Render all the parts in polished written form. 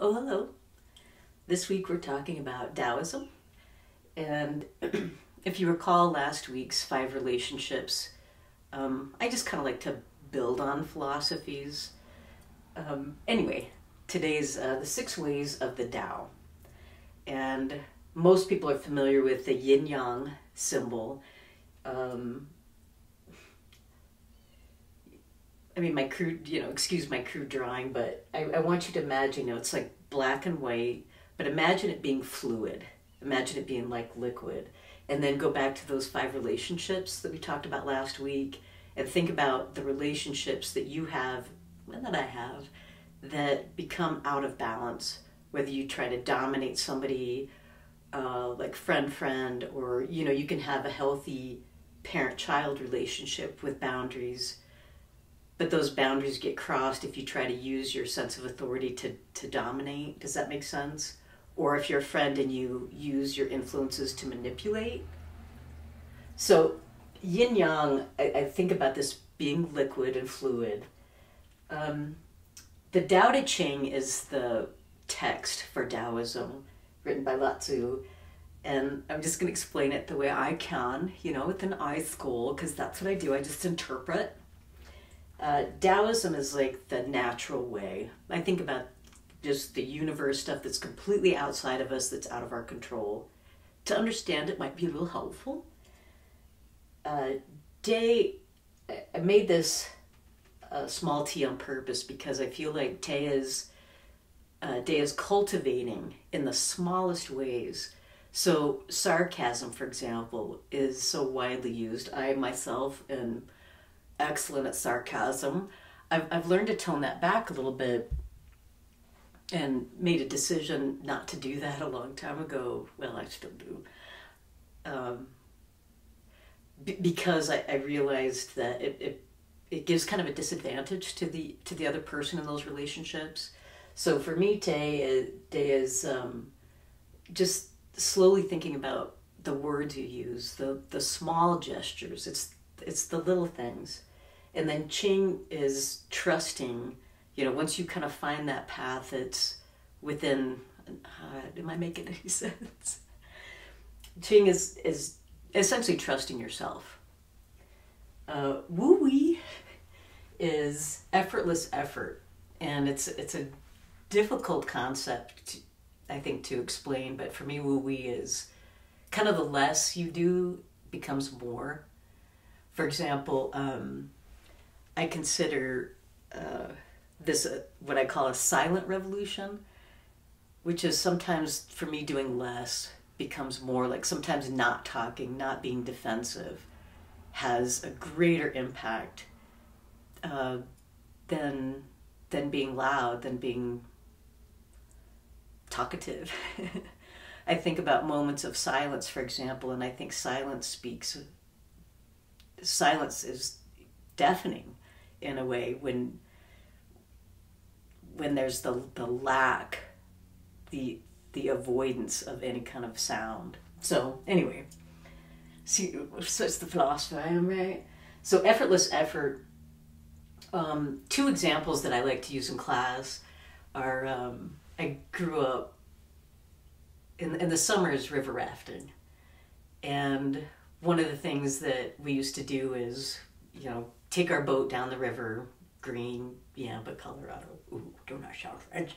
Oh, hello. This week we're talking about Taoism. And if you recall last week's 5 relationships, I just kind of like to build on philosophies. Anyway, today's the 6 ways of the Tao. And most people are familiar with the yin-yang symbol. My crude, excuse my crude drawing, but I want you to imagine, it's like black and white, but imagine it being fluid. Imagine it being like liquid. And then go back to those 5 relationships that we talked about last week and think about the relationships that you have and that I have that become out of balance. Whether you try to dominate somebody, like friend, or, you can have a healthy parent-child relationship with boundaries. But those boundaries get crossed if you try to use your sense of authority to dominate. Does that make sense? Or if you're a friend and you use your influences to manipulate. So yin-yang, I think about this being liquid and fluid. The Tao Te Ching is the text for Taoism, written by Lao Tzu. And I'm just going to explain it the way I can, with an I school, because that's what I do. I just interpret. Taoism is like the natural way. I think about just the universe, stuff that's completely outside of us, that's out of our control. To understand it might be a little helpful. I made this small t on purpose because I feel like Te is cultivating in the smallest ways. So sarcasm, for example, is so widely used. I myself am excellent at sarcasm. I've learned to tone that back a little bit and made a decision not to do that a long time ago. Well, I still do. Because I realized that it gives kind of a disadvantage to the other person in those relationships. So for me, Te is just slowly thinking about the words you use, the small gestures. It's the little things. And then Ching is trusting, once you kind of find that path, it's within, am I making any sense? Ching is essentially trusting yourself. Wu-wei is effortless effort. And it's a difficult concept, I think, to explain. But for me, Wu-wei is kind of the less you do becomes more. For example, I consider this what I call a silent revolution, which is sometimes for me doing less becomes more. Like sometimes not talking, not being defensive has a greater impact than being loud, than being talkative. I think about moments of silence, for example, and I think silence is deafening in a way when there's the lack, the avoidance of any kind of sound. So anyway, see, such the philosopher I am, right? So effortless effort. 2 examples that I like to use in class are I grew up in the summers river rafting, and one of the things that we used to do is, take our boat down the river, green, but Colorado, ooh, don't I sound French,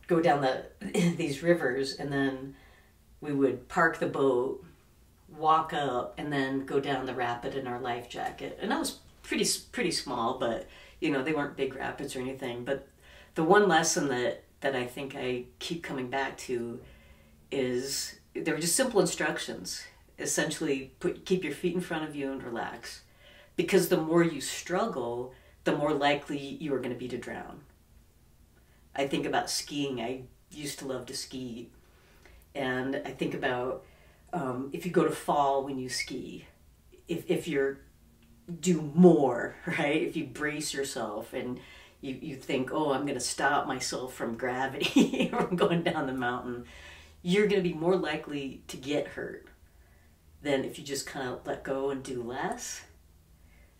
go down these rivers, and then we would park the boat, walk up, and then go down the rapid in our life jacket. And I was pretty small, but, they weren't big rapids or anything. But the one lesson that I think I keep coming back to is they were just simple instructions. Essentially, keep your feet in front of you and relax. Because the more you struggle, the more likely you are going to be to drown. I think about skiing. I used to love to ski. And I think about if you go to fall when you ski, if you're do more, right? If you brace yourself and you think, oh, I'm going to stop myself from gravity from going down the mountain, you're going to be more likely to get hurt than if you just kind of let go and do less.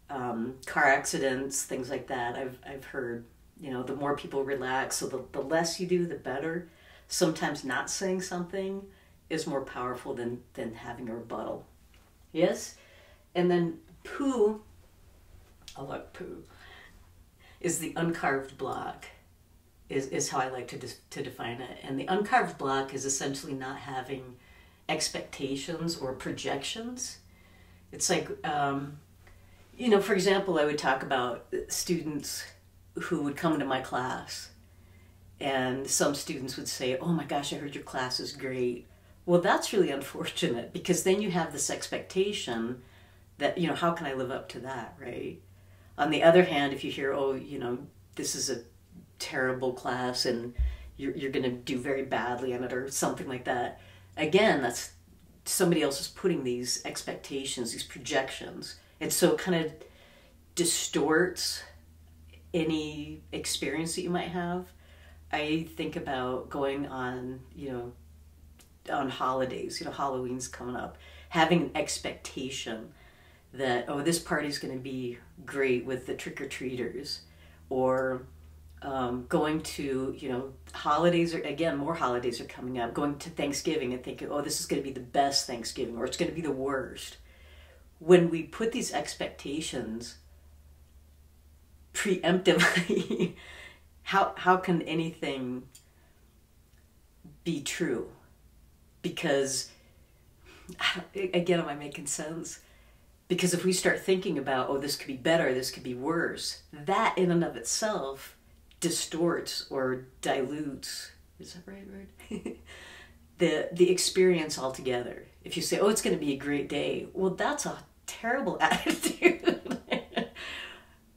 Car accidents, things like that. I've heard You know, the more people relax, so the less you do, the better. Sometimes not saying something is more powerful than having a rebuttal. Yes? And then poo, I like poo, is the uncarved block, is how I like to define it. And the uncarved block is essentially not having expectations or projections. It's like, you know, for example, I would talk about students who would come into my class, and some students would say, oh my gosh, I heard your class is great. Well, that's really unfortunate, because then you have this expectation that, you know, how can I live up to that, right? On the other hand, if you hear, oh, you know, this is a terrible class and you're going to do very badly in it or something like that, again, that's somebody else is putting these expectations, these projections. And so it kind of distorts any experience that you might have. I think about going on, you know, on holidays, you know, Halloween's coming up, having an expectation that, oh, this party's going to be great with the trick-or-treaters, or going to, you know, holidays, are, again, more holidays are coming up, going to Thanksgiving and thinking, oh, this is going to be the best Thanksgiving, or it's going to be the worst. When we put these expectations preemptively, how can anything be true? Because, again, am I making sense? Because if we start thinking about, oh, this could be better, this could be worse, that in and of itself distorts or dilutes, is that the right word? the experience altogether. If you say, oh, it's going to be a great day, well, that's a terrible attitude.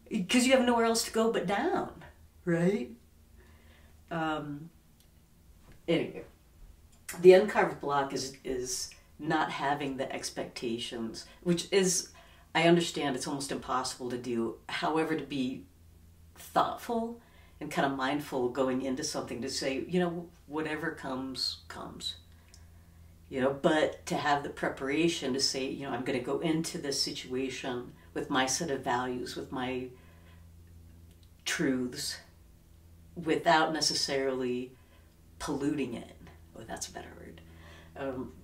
Because you have nowhere else to go but down, right? Anyway, the uncarved block is not having the expectations, which is, I understand it's almost impossible to do. However, to be thoughtful and kind of mindful going into something, to say, you know, whatever comes, comes. You know, but to have the preparation to say, you know, I'm going to go into this situation with my set of values, with my truths, without necessarily polluting it. Oh, that's a better word.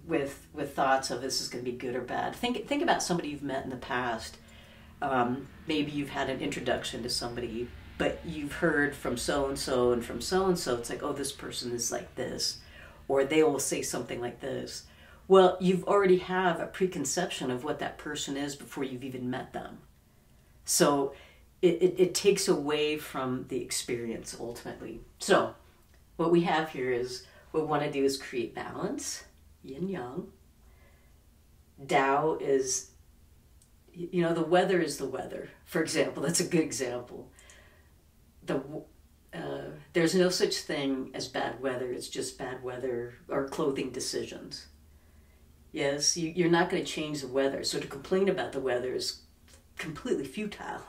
With thoughts of this is going to be good or bad. Think about somebody you've met in the past. Maybe you've had an introduction to somebody, but you've heard from so-and-so and from so-and-so. It's like, oh, this person is like this, or they will say something like this. Well, you've already have a preconception of what that person is before you've even met them. So it takes away from the experience ultimately. So what we have here is, what we want to do is create balance, yin yang. Tao is, you know, the weather is the weather. For example, that's a good example. There's no such thing as bad weather. It's just bad weather or clothing decisions. Yes, you're not going to change the weather. So to complain about the weather is completely futile.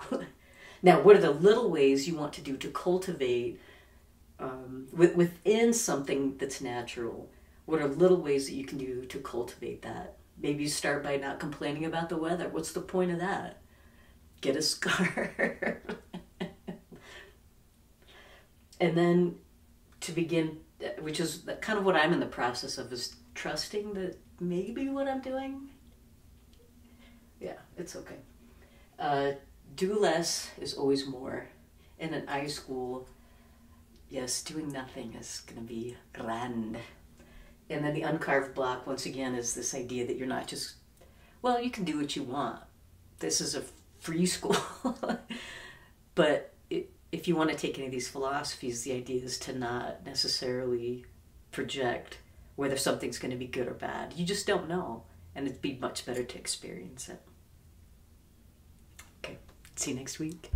Now, what are the little ways you want to do to cultivate within something that's natural? What are little ways that you can do to cultivate that? Maybe you start by not complaining about the weather. What's the point of that? Get a scarf. And then to begin, which is kind of what I'm in the process of, is trusting that maybe what I'm doing, yeah, it's okay. Do less is always more. In an high school, yes, doing nothing is going to be grand. And then the uncarved block, once again, is this idea that you're not just, well, you can do what you want. This is a free school. But if you want to take any of these philosophies, the idea is to not necessarily project whether something's going to be good or bad. You just don't know. And it'd be much better to experience it. Okay, see you next week.